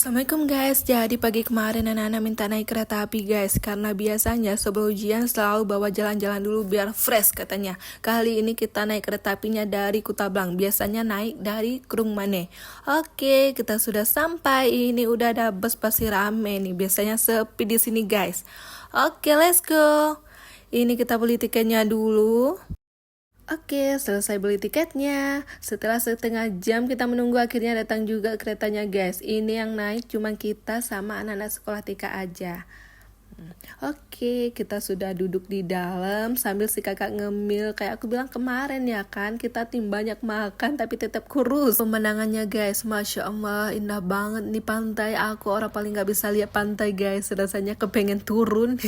Assalamualaikum guys, jadi pagi kemarin anak-anak minta naik kereta api guys. Karena biasanya sebelum ujian selalu bawa jalan-jalan dulu biar fresh katanya. Kali ini kita naik kereta apinya dari Kutablang, biasanya naik dari Krung Mane. Oke, kita sudah sampai, ini udah ada bus pasti rame nih, biasanya sepi di sini guys. Oke, let's go. Ini kita beli tiketnya dulu. Oke, selesai beli tiketnya. Setelah setengah jam kita menunggu, akhirnya datang juga keretanya guys. Ini yang naik cuma kita sama anak-anak sekolah TK aja. Oke, kita sudah duduk di dalam sambil si kakak ngemil. Kayak aku bilang kemarin ya kan, kita tim banyak makan tapi tetap kurus. Pemandangannya guys, Masya Allah, indah banget nih pantai. Aku orang paling gak bisa lihat pantai guys, rasanya kepengen turun.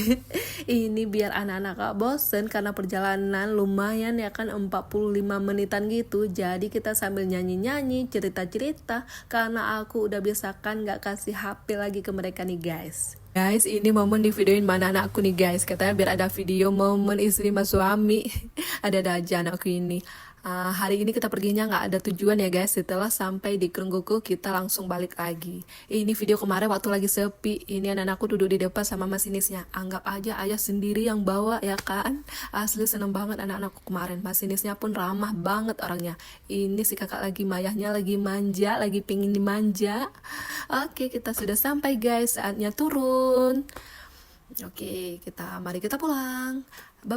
Ini biar anak-anak gak bosen karena perjalanan lumayan ya kan, 45 menitan gitu. Jadi kita sambil nyanyi-nyanyi, cerita-cerita, karena aku udah biasakan gak kasih HP lagi ke mereka nih guys. Guys, ini momen di videoin mana anakku nih guys. Katanya biar ada video momen istri sama suami. Ada aja anakku ini. Hari ini kita perginya nggak ada tujuan ya guys. Setelah sampai di Krungkuku kita langsung balik lagi. Ini video kemarin waktu lagi sepi. Ini anak-anakku duduk di depan sama masinisnya. Anggap aja ayah sendiri yang bawa ya kan. Asli seneng banget anak-anakku kemarin. Masinisnya pun ramah banget orangnya. Ini si kakak lagi mayahnya lagi manja, lagi pingin dimanja. Oke, kita sudah sampai guys. Saatnya turun. Oke, mari kita pulang. Bye.